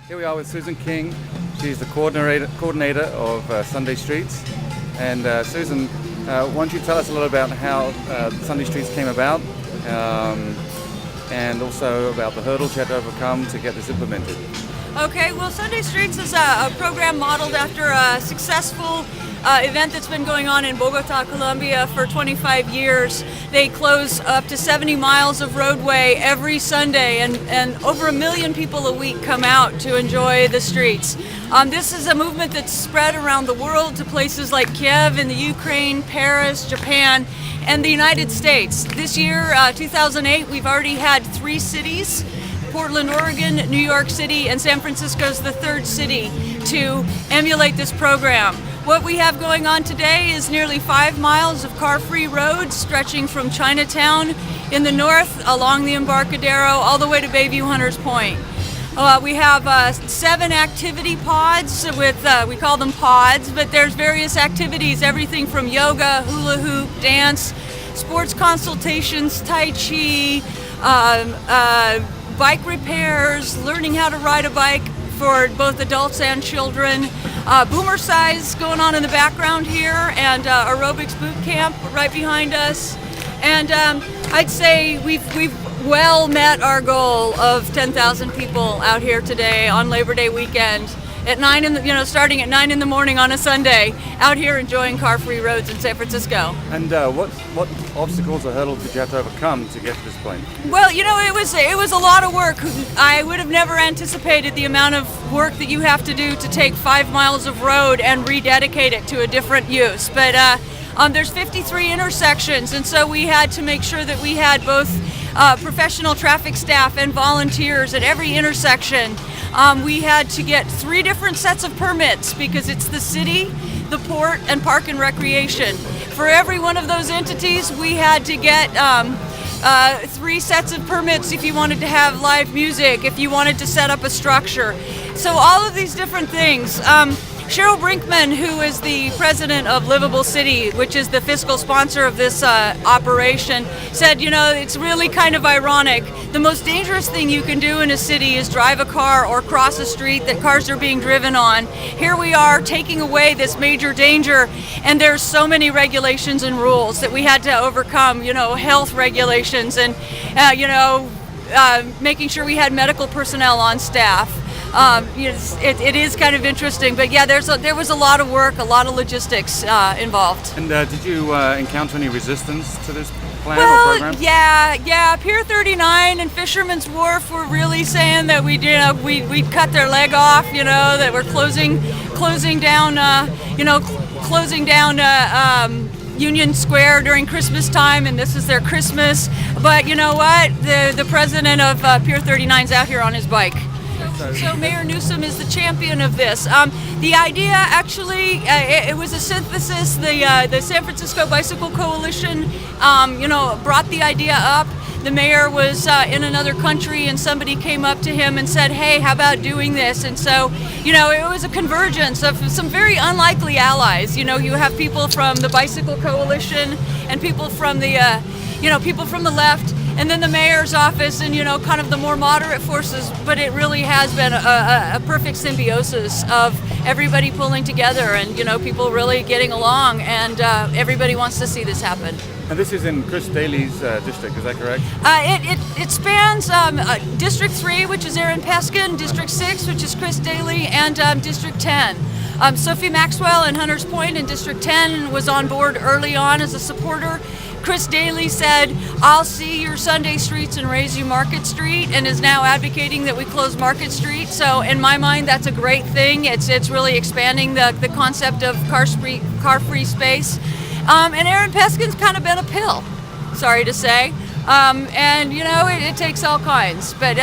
Here we are with Susan King. She's the coordinator of Sunday Streets. And Susan, why don't you tell us a little about how Sunday Streets came about, and also about the hurdles you had to overcome to get this implemented. Okay, well, Sunday Streets is a program modeled after a successful event that's been going on in Bogota, Colombia for 25 years. They close up to 70 miles of roadway every Sunday, and over 1 million people a week come out to enjoy the streets. This is a movement that's spread around the world to places like Kiev in the Ukraine, Paris, Japan, and the United States. This year, 2008, we've already had 3 cities: Portland, Oregon, New York City, and San Francisco's the 3rd city to emulate this program. What we have going on today is nearly 5 miles of car-free roads stretching from Chinatown in the north along the Embarcadero all the way to Bayview Hunters Point. We have 7 activity pods with, we call them pods, but there's various activities, everything from yoga, hula hoop, dance, sports consultations, tai chi, bike repairs, learning how to ride a bike for both adults and children. Boomer size going on in the background here, and aerobics boot camp right behind us. And I'd say we've well met our goal of 10,000 people out here today on Labor Day weekend at 9 in the, starting at 9 in the morning on a Sunday, out here enjoying car-free roads in San Francisco. And what obstacles or hurdles did you have to overcome to get to this point? Well, it was a lot of work. I would have never anticipated the amount of work that you have to do to take 5 miles of road and rededicate it to a different use. But there's 53 intersections, and so we had to make sure that we had both professional traffic staff and volunteers at every intersection. We had to get 3 different sets of permits because it's the city, the port, and park and recreation. For every one of those entities, we had to get 3 sets of permits if you wanted to have live music, if you wanted to set up a structure. So all of these different things. Cheryl Brinkman, who is the president of Livable City, which is the fiscal sponsor of this operation, said, it's really kind of ironic. The most dangerous thing you can do in a city is drive a car or cross a street that cars are being driven on. Here we are taking away this major danger, and there's so many regulations and rules that we had to overcome, health regulations and, making sure we had medical personnel on staff. It is kind of interesting, but yeah, there was a lot of work, a lot of logistics involved. And did you encounter any resistance to this plan or program? Yeah. Pier 39 and Fisherman's Wharf were really saying that we'd cut their leg off, that we're closing down Union Square during Christmas time, and this is their Christmas. But you know what? The president of Pier 39's out here on his bike. So Mayor Newsom is the champion of this. The idea, actually, it was a synthesis. The San Francisco Bicycle Coalition, brought the idea up. The mayor was in another country, and somebody came up to him and said, "Hey, how about doing this?" And so, it was a convergence of some very unlikely allies. You have people from the Bicycle Coalition and people from the, people from the left. And then the mayor's office and, kind of the more moderate forces, but it really has been a perfect symbiosis of everybody pulling together and, people really getting along, and everybody wants to see this happen. And this is in Chris Daly's district, is that correct? It spans District 3, which is Aaron Peskin, District 6, which is Chris Daly, and District 10. Sophie Maxwell in Hunters Point in District 10 was on board early on as a supporter. Chris Daly said, "I'll see your Sunday streets and raise you Market Street," and is now advocating that we close Market Street. So in my mind, that's a great thing. It's really expanding the concept of car-free space. And Aaron Peskin's kind of been a pill, sorry to say. And, it takes all kinds. But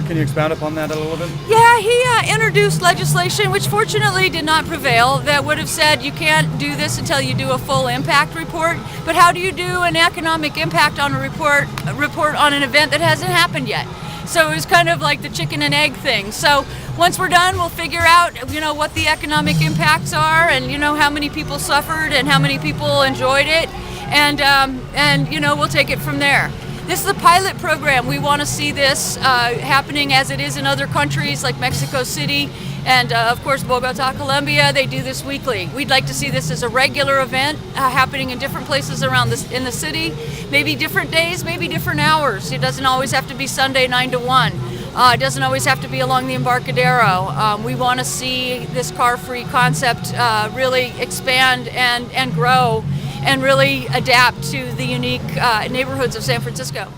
can you expound upon that a little bit? Yeah, he introduced legislation, which fortunately did not prevail, that would have said you can't do this until you do a full impact report. But how do you do an economic impact on a report on an event that hasn't happened yet? So it was kind of like the chicken and egg thing. So once we're done, we'll figure out, what the economic impacts are, and how many people suffered and how many people enjoyed it, and we'll take it from there. This is a pilot program. We want to see this happening as it is in other countries like Mexico City and of course Bogota, Colombia. They do this weekly. We'd like to see this as a regular event happening in different places around in the city, maybe different days, maybe different hours. It doesn't always have to be Sunday 9 to 1. It doesn't always have to be along the Embarcadero. We want to see this car-free concept really expand and grow and really adapt to the unique neighborhoods of San Francisco.